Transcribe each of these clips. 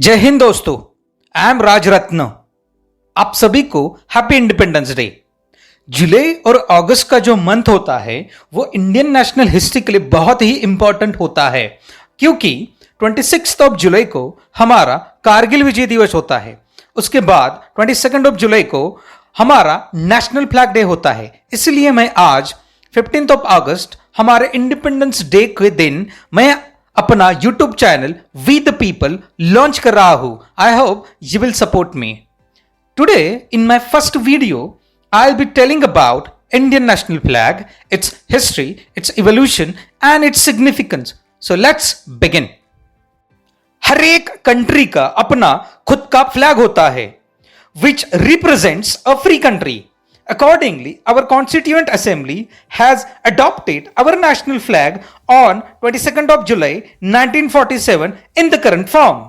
जय हिंद दोस्तों। I am Rajratna. आप सभी को हैप्पी इंडिपेंडेंस डे। जुलाई और अगस्त का जो मंथ होता है वो इंडियन नेशनल हिस्ट्री के लिए बहुत ही इंपॉर्टेंट होता है, क्योंकि 26 जुलाई को हमारा कारगिल विजय दिवस होता है। उसके बाद 22 जुलाई को हमारा नेशनल फ्लैग डे होता है। इसलिए मैं आज 15 अगस्त हमारे इंडिपेंडेंस डे के दिन मैं अपना YouTube channel we the people launch कर रहा हूं। I hope you will support me. Today in my first video I will be telling about Indian national flag, its history, its evolution and its significance. So let's begin. हर एक country का अपना खुद का flag होता है which represents a free country. Accordingly, our Constituent Assembly has adopted our national flag on 22nd of July 1947 in the current form.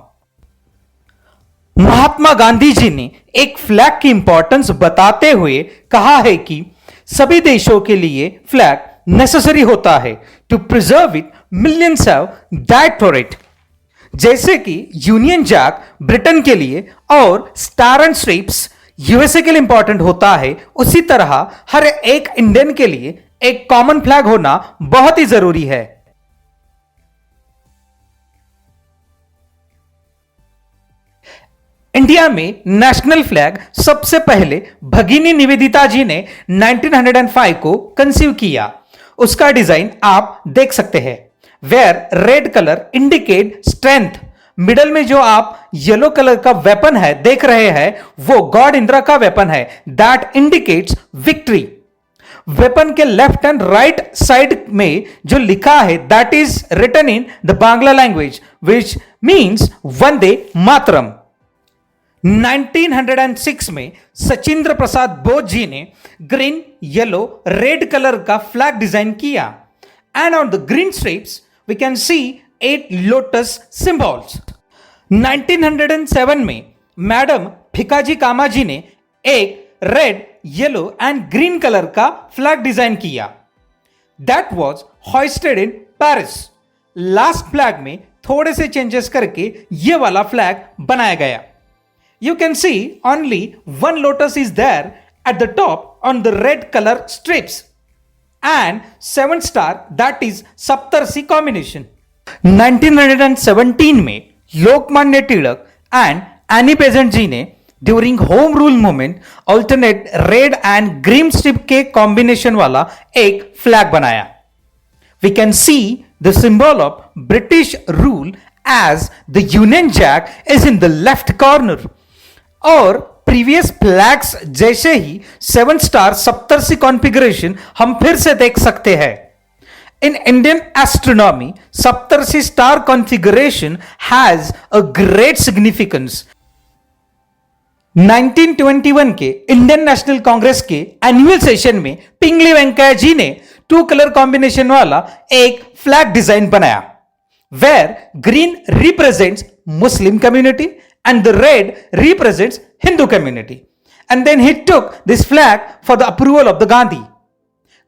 Mahatma Gandhi ji ने एक फ्लैग की इंपॉर्टेंस बताते हुए कहा है कि सभी देशों के लिए फ्लैग नेसेसरी होता है। To preserve it millions have died for it. जैसे कि यूनियन जैक ब्रिटेन के लिए और स्टार एंड स्ट्रिप्स यूएसए के लिए इंपॉर्टेंट होता है, उसी तरह हर एक इंडियन के लिए एक कॉमन फ्लैग होना बहुत ही जरूरी है। इंडिया में नेशनल फ्लैग सबसे पहले भगिनी निवेदिता जी ने 1905 को कंसीव किया। उसका डिजाइन आप देख सकते हैं, where red colour indicate strength. Middle में जो आप येलो कलर का वेपन है देख रहे हैं वो गॉड इंद्रा का वेपन है, दैट इंडिकेट्स विक्ट्री। वेपन के लेफ्ट एंड राइट साइड में जो लिखा है that is written in the Bangla language which means Vande Mataram. 1906 में सचिंद्र प्रसाद बोस जी ने ग्रीन येलो रेड कलर का फ्लैग डिजाइन किया, and on the green stripes we can see 8 lotus symbols. 1907 में मैडम भिकाजी कामा जी ने एक red, yellow and green colour का फ्लैग डिजाइन किया। That was hoisted in Paris. Last flag में थोड़े से चेंजेस करके ये वाला फ्लैग बनाया गया। You can see only one lotus is there at the top on the red color strips. And 7 star, that is Saptarishi combination. 1917 में Lokmanya Tilak and Annie Besant ji ने during home rule movement alternate red and green strip के combination वाला एक flag बनाया। We can see the symbol of British rule as the Union Jack is in the left corner. और previous flags जैसे ही 7 star सप्तर्षि configuration हम फिर से देख सकते हैं। In Indian astronomy Saptarishi star configuration has a great significance. 1921 के इंडियन नेशनल कांग्रेस के एनुअल सेशन में पिंगली वेंकैया जी ने 2 कलर कॉम्बिनेशन वाला एक फ्लैग डिजाइन बनाया, where green represents Muslim community and the red represents Hindu community. And then he took this flag for the approval of the Gandhi.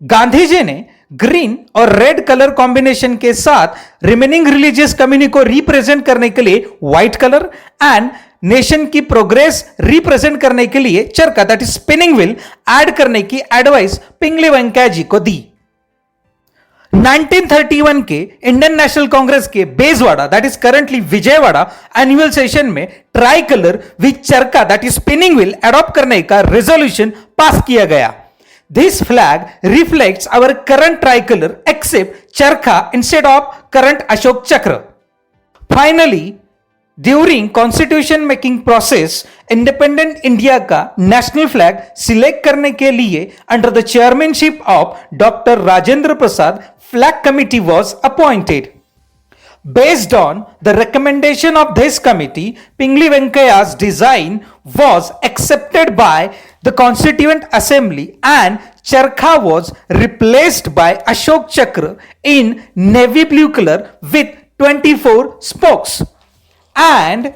Gandhi ji ने green और red colour combination के साथ remaining religious community को represent करने के लिए white colour and nation की progress represent करने के लिए charkha that is spinning wheel add करने की एडवाइस पिंगली वेंकैया जी को दी। 1931 के इंडियन नेशनल कांग्रेस के Bezawada that is currently Vijayawada annual session में tricolour with charkha that is spinning wheel adopt करने का रेजोल्यूशन पास किया गया। This flag reflects our current tricolour except charkha instead of current Ashok Chakra. Finally during constitution making process independent India का national flag select करने के लिए under the chairmanship of doctor Rajendra Prasad flag committee was appointed. Based on the recommendation of this committee, Pingli Venkaya's design was accepted by the Constituent Assembly and charkha was replaced by Ashok Chakra in navy blue color with 24 spokes. And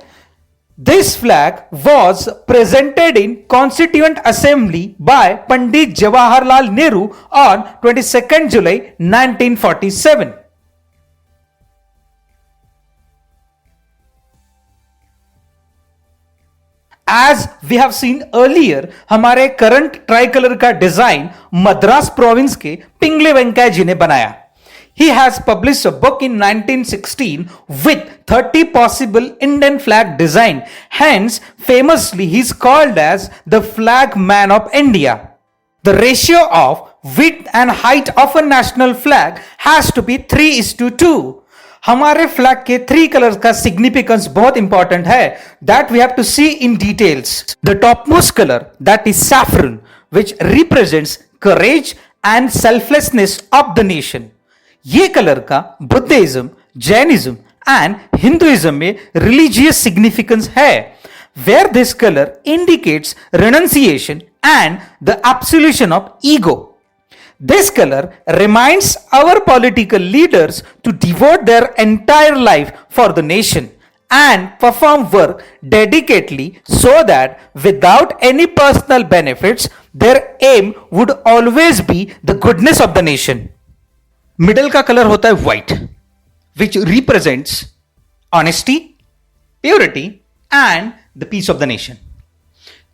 this flag was presented in Constituent Assembly by Pandit Jawaharlal Nehru on 22nd July 1947. As we have seen earlier, हमारे current tricolour का design Madras province के पिंगले वेंकैया जी ने बनाया. He has published a book in 1916 with 30 possible Indian flag design. Hence, famously, he is called as the flag man of India. The ratio of width and height of a national flag has to be 3:2. हमारे flag के 3 colours का significance बहुत important है. That we have to see in details. The topmost colour that is saffron, which represents courage and selflessness of the nation. ये colour का Buddhism, Jainism and Hinduism में religious significance है, where this colour indicates renunciation and the absolution of ego. This color reminds our political leaders to devote their entire life for the nation and perform work dedicatedly so that without any personal benefits, their aim would always be the goodness of the nation. Middle का colour होता है white, which represents honesty, purity and the peace of the nation.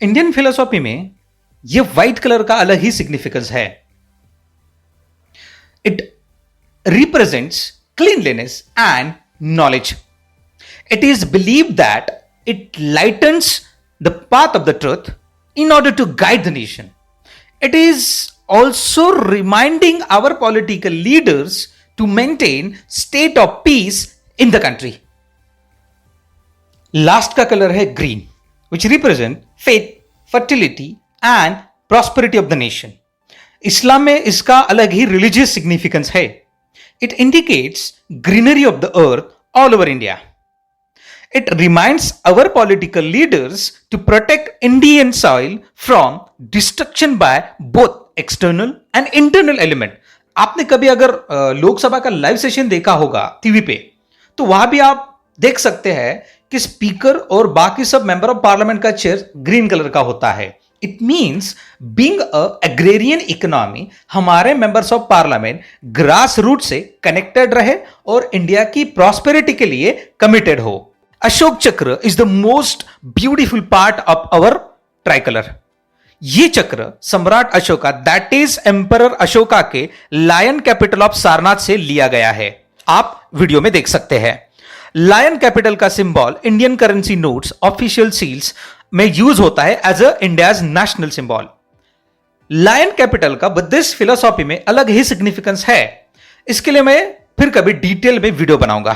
Indian philosophy में यह white colour का अलग ही significance है. It represents cleanliness and knowledge. It is believed that it lightens the path of the truth in order to guide the nation. It is also reminding our political leaders to maintain state of peace in the country. Last का colour है green, which represent faith, fertility and prosperity of the nation. Islam में इसका अलग ही religious significance है. It indicates greenery of the earth all over India. It reminds our political leaders to protect Indian soil from destruction by both external and internal element. आपने कभी अगर लोकसभा का live session देखा होगा टीवी पे, तो वहां भी आप देख सकते हैं कि स्पीकर और बाकी सब मेंबर ऑफ पार्लियामेंट का चेयर ग्रीन कलर का होता है. It means being a agrarian economy, हमारे members of parliament grass root से कनेक्टेड रहे और इंडिया की प्रॉस्पेरिटी के लिए कमिटेड हो. Ashok Chakra is the most beautiful part of our tricolour. ये चक्र सम्राट Ashoka, that is emperor Ashoka के लायन कैपिटल ऑफ सारनाथ से लिया गया है. आप वीडियो में देख सकते हैं. लायन कैपिटल का symbol Indian currency notes, official seals में यूज होता है as a India's national symbol. Lion capital का बुद्धिस्ट फिलोसॉफी में अलग ही सिग्निफिकेंस है. इसके लिए मैं फिर कभी डिटेल में वीडियो बनाऊंगा.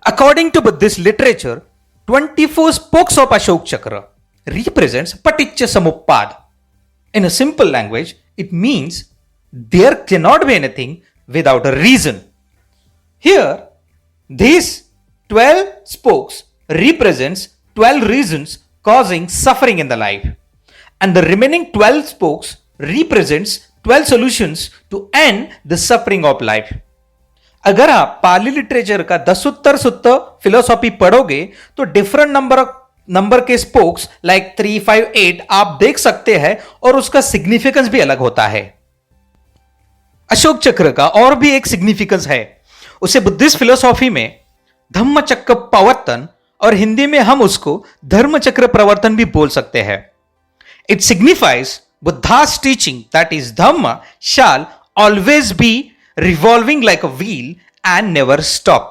According to Buddhist literature, 24 spokes of Ashok Chakra represents पटिच्च समुप्पाद. In a simple language, it means there can not be anything without a reason. Here these 12 spokes represents 12 reasons causing suffering in the life, and the remaining 12 spokes represents 12 solutions to end the suffering of life. अगर आप पाली literature का दसुत्तर सुत्तर philosophy पढ़ोगे तो different number के spokes like 3, 5, 8 आप देख सकते हैं और उसका सिग्निफिकेंस भी अलग होता है. अशोक चक्र का और भी एक सिग्निफिकेंस है. उसे बुद्धिस्ट फिलोसॉफी में धम्म चक्र प्रवर्तन, और हिंदी में हम उसको धर्म चक्र प्रवर्तन भी बोल सकते हैं. It signifies Buddha's teaching that is dhamma shall always be revolving like a wheel and never stop.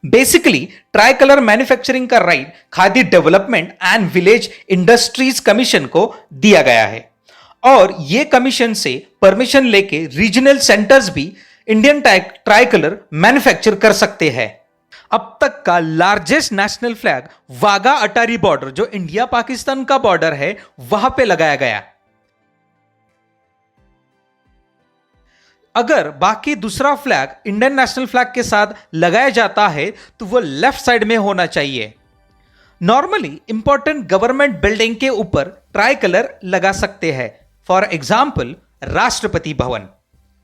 Basically tricolour manufacturing का right Khadi development and village industries commission को दिया गया है, और यह कमीशन से परमिशन लेके रीजनल सेंटर्स भी इंडियन ट्राई कलर मैन्युफैक्चर कर सकते हैं. अब तक का largest national flag Wagah Attari border, जो इंडिया पाकिस्तान का बॉर्डर है, वहां पे लगाया गया. अगर बाकी दूसरा फ्लैग इंडियन नेशनल फ्लैग के साथ लगाया जाता है तो वो लेफ्ट साइड में होना चाहिए. नॉर्मली इंपॉर्टेंट गवर्नमेंट बिल्डिंग के ऊपर ट्राई कलर लगा सकते हैं. For example Rashtrapati Bhavan,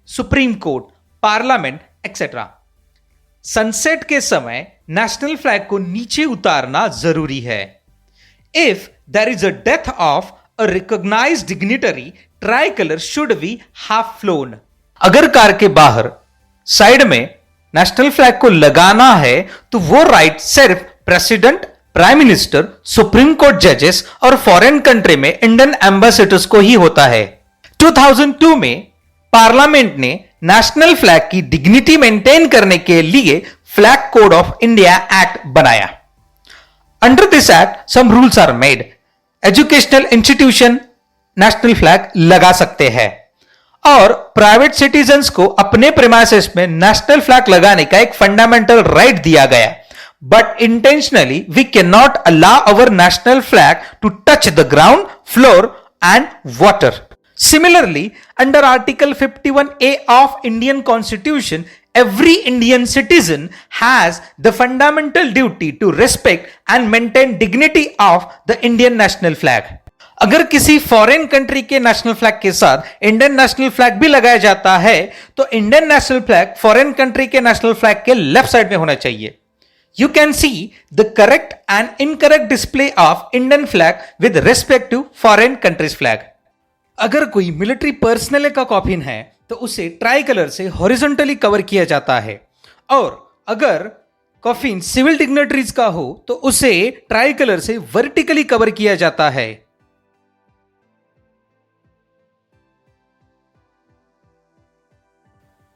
Supreme Court, parliament etcetera. Sunset के समय नेशनल फ्लैग को नीचे उतारना जरूरी है. If there is a death of a recognised dignitary, tricolour should be half flown. अगर कार के बाहर साइड में नेशनल फ्लैग को लगाना है तो वो राइट सिर्फ president, prime minister, supreme court जजेस और फॉरेन कंट्री में इंडियन एम्बेसडर्स को ही होता है। 2002 में पार्लियामेंट ने नेशनल फ्लैग की डिग्निटी मेंटेन करने के लिए flag code of India act बनाया। Under this act some rules are made. Educational institution national flag लगा सकते हैं और प्राइवेट सिटीजन्स को अपने प्रीमाइसेस में नेशनल फ्लैग लगाने का एक फंडामेंटल राइट दिया गया। But intentionally we can not allow our national flag to touch the ground, floor and water. Similarly, under Article 51A of Indian Constitution, every Indian citizen has the fundamental duty to respect and maintain dignity of the Indian national flag. अगर किसी foreign country के national flag के साथ Indian national flag भी लगाया जाता है तो Indian national flag foreign country के नेशनल फ्लैग के लेफ्ट साइड में होना चाहिए। You can see the correct and incorrect display of Indian flag with respect to foreign country's flag. अगर कोई मिलिट्री पर्सनल का कॉफिन है तो उसे ट्राई कलर से हॉरिजॉन्टली कवर किया जाता है और अगर कॉफिन सिविल डिग्नेटरीज का हो तो उसे ट्राई कलर से वर्टिकली कवर किया जाता है।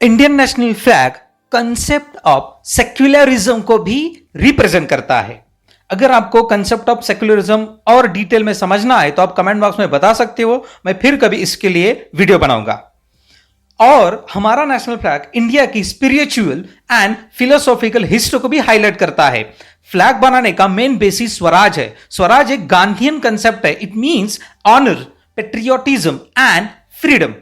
Indian national flag concept of secularism को भी रिप्रेजेंट करता है। अगर आपको कंसेप्ट ऑफ सेक्युलरिज्म और डिटेल में समझना है तो आप कमेंट बॉक्स में बता सकते हो, मैं फिर कभी इसके लिए वीडियो बनाऊंगा। और हमारा नेशनल फ्लैग इंडिया की स्पिरिचुअल एंड फिलोसॉफिकल हिस्ट्री को भी हाईलाइट करता है। फ्लैग बनाने का मेन बेसिस स्वराज है। स्वराज एक गांधीयन कंसेप्ट है। It means honour, patriotism and freedom.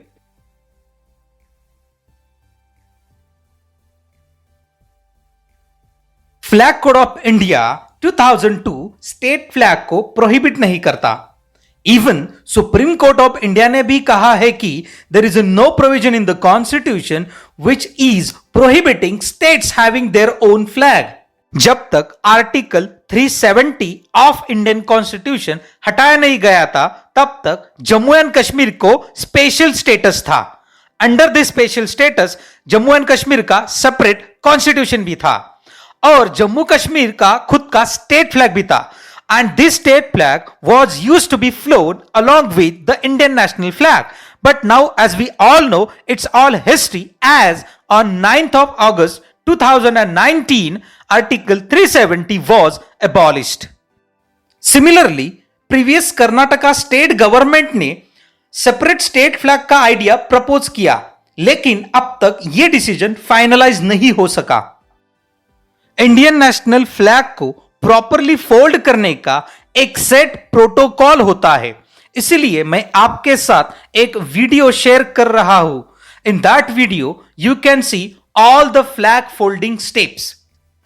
Flag code of India 2002 state flag को प्रोहिबिट नहीं करता। Even Supreme Court of India ने भी कहा है कि there is no provision in the constitution which is prohibiting states having their own flag. जब तक आर्टिकल 370 ऑफ इंडियन कॉन्स्टिट्यूशन हटाया नहीं गया था तब तक जम्मू एंड कश्मीर को स्पेशल स्टेटस था। Under this special status Jammu and Kashmir का सेपरेट कॉन्स्टिट्यूशन भी था और जम्मू कश्मीर का खुद का स्टेट फ्लैग भी था। And this state flag was used to be flown along with the Indian national flag. But now as we all know it's all history as on 9th of August 2019 Article 370 was abolished. Similarly, previous Karnataka state government ने separate state flag का idea propose किया लेकिन अब तक यह decision finalise नहीं हो सका। इंडियन नेशनल फ्लैग को प्रॉपरली फोल्ड करने का एक सेट प्रोटोकॉल होता है, इसलिए मैं आपके साथ एक वीडियो शेयर कर रहा हूं। In that video you can see all the flag folding steps.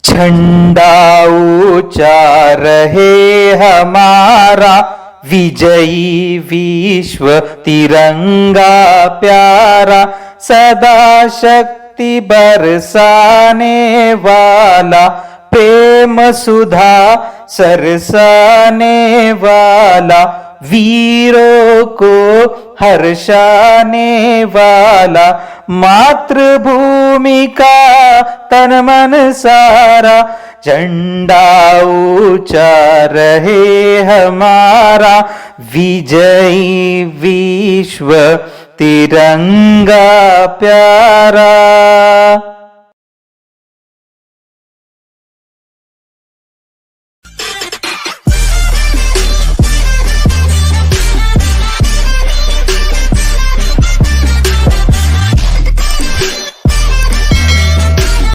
झंडा ऊंचा रहे हमारा, विजयी विश्व तिरंगा प्यारा, सदा शक्ति बरसाने वाला, प्रेम सुधा सरसाने वाला, वीरों को हर्षाने वाला, मातृभूमि का तन मन सारा, झंडा ऊंचा रहे हमारा, विजयी विश्व तिरंगा प्यारा।